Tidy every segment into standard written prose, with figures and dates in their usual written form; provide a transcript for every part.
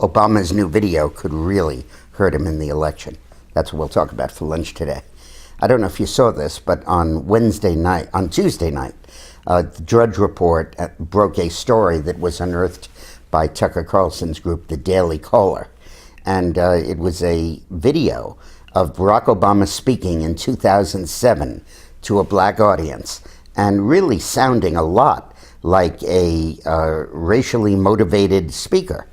Obama's new video could really hurt him in the election. That's what we'll talk about for lunch today. I don't know if you saw this, but on Tuesday night, the Drudge Report broke a story that was unearthed by Tucker Carlson's group, The Daily Caller. And it was a video of Barack Obama speaking in 2007 to a black audience, and really sounding a lot like a racially motivated speaker.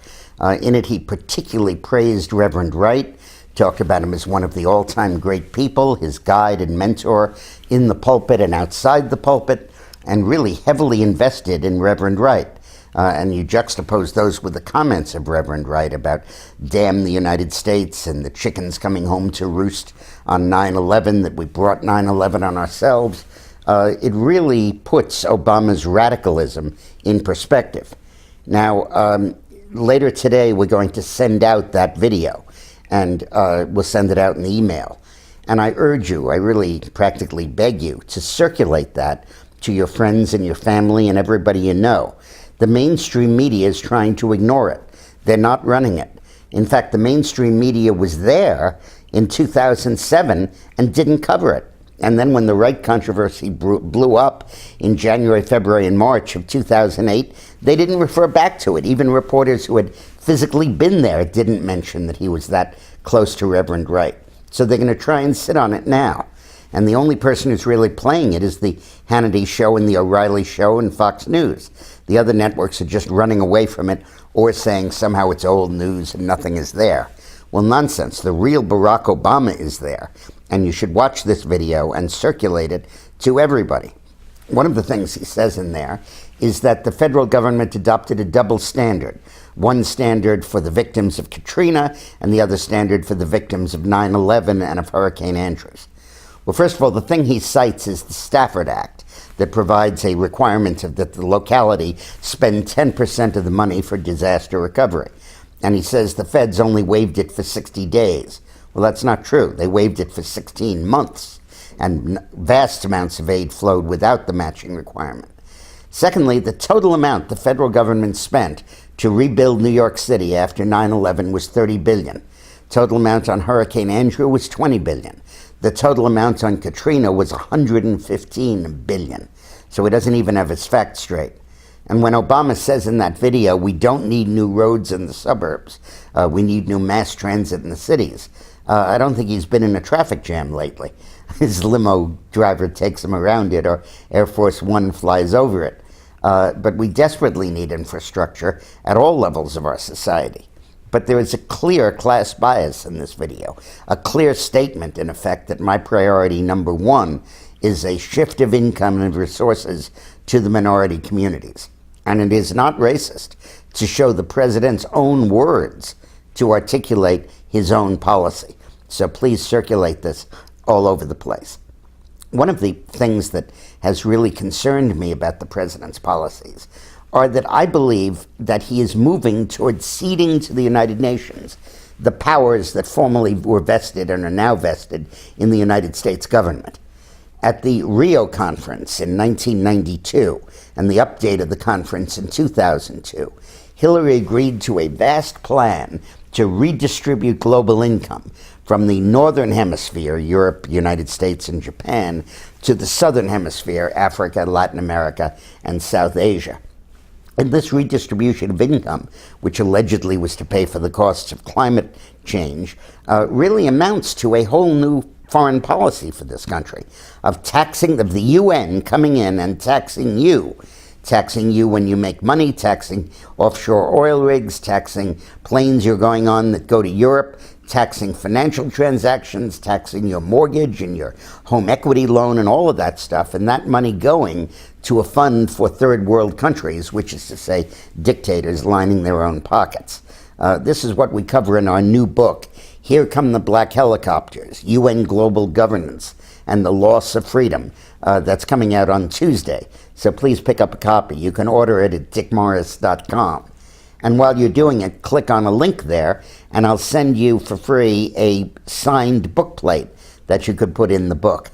In it, he particularly praised Reverend Wright, talked about him as one of the all-time great people, his guide and mentor in the pulpit and outside the pulpit, and really heavily invested in Reverend Wright. And you juxtapose those with the comments of Reverend Wright about damn the United States and the chickens coming home to roost on 9/11, that we brought 9/11 on ourselves. It really puts Obama's radicalism in perspective. Now, later today, we're going to send out that video, and we'll send it out in email. And I urge you, I really practically beg you, to circulate that to your friends and your family and everybody you know. The mainstream media is trying to ignore it. They're not running it. In fact, the mainstream media was there in 2007 and didn't cover it. And then when the Wright controversy blew up in January, February, and March of 2008, they didn't refer back to it. Even reporters who had physically been there didn't mention that he was that close to Reverend Wright. So they're going to try and sit on it now. And the only person who's really playing it is the Hannity Show and the O'Reilly Show and Fox News. The other networks are just running away from it or saying somehow it's old news and nothing is there. Well, nonsense. The real Barack Obama is there. And you should watch this video and circulate it to everybody. One of the things he says in there is that the federal government adopted a double standard. One standard for the victims of Katrina and the other standard for the victims of 9/11 and of Hurricane Andrews. Well, first of all, the thing he cites is the Stafford Act that provides a requirement that the locality spend 10% of the money for disaster recovery. And he says the feds only waived it for 60 days. Well, that's not true. They waived it for 16 months, and vast amounts of aid flowed without the matching requirement. Secondly, the total amount the federal government spent to rebuild New York City after 9/11 was $30 billion. Total amount on Hurricane Andrew was $20 billion. The total amount on Katrina was $115 billion. So he doesn't even have his facts straight. And when Obama says in that video, we don't need new roads in the suburbs, we need new mass transit in the cities, I don't think he's been in a traffic jam lately. His limo driver takes him around it, or Air Force One flies over it. But we desperately need infrastructure at all levels of our society. But there is a clear class bias in this video, a clear statement, in effect, that my priority number one is a shift of income and resources to the minority communities. And it is not racist to show the president's own words to articulate his own policy. So please circulate this all over the place. One of the things that has really concerned me about the president's policies are that I believe that he is moving towards ceding to the United Nations the powers that formerly were vested and are now vested in the United States government. At the Rio Conference in 1992 and the update of the conference in 2002, Hillary agreed to a vast plan to redistribute global income from the Northern Hemisphere, Europe, United States, and Japan, to the Southern Hemisphere, Africa, Latin America, and South Asia. And this redistribution of income, which allegedly was to pay for the costs of climate change, really amounts to a whole new foreign policy for this country, of taxing, of the UN coming in and taxing you when you make money, taxing offshore oil rigs, taxing planes you're going on that go to Europe, taxing financial transactions, taxing your mortgage and your home equity loan and all of that stuff, and that money going to a fund for third world countries, which is to say dictators lining their own pockets. This is what we cover in our new book, Here Come the Black Helicopters, UN Global Governance and the Loss of Freedom, that's coming out on Tuesday. So please pick up a copy. You can order it at dickmorris.com. And while you're doing it, click on a link there, and I'll send you for free a signed bookplate that you could put in the book.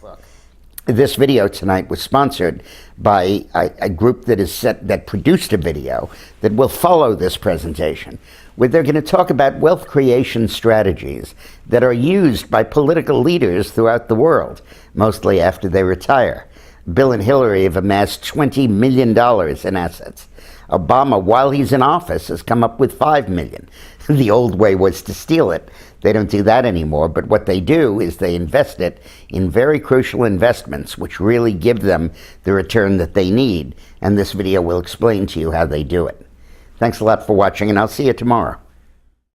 This video tonight was sponsored by a group that produced a video that will follow this presentation, where they're going to talk about wealth creation strategies that are used by political leaders throughout the world, mostly after they retire. Bill and Hillary have amassed $20 million in assets. Obama, while he's in office, has come up with $5 million. The old way was to steal it. They don't do that anymore, but what they do is they invest it in very crucial investments which really give them the return that they need, and this video will explain to you how they do it. Thanks a lot for watching, and I'll see you tomorrow.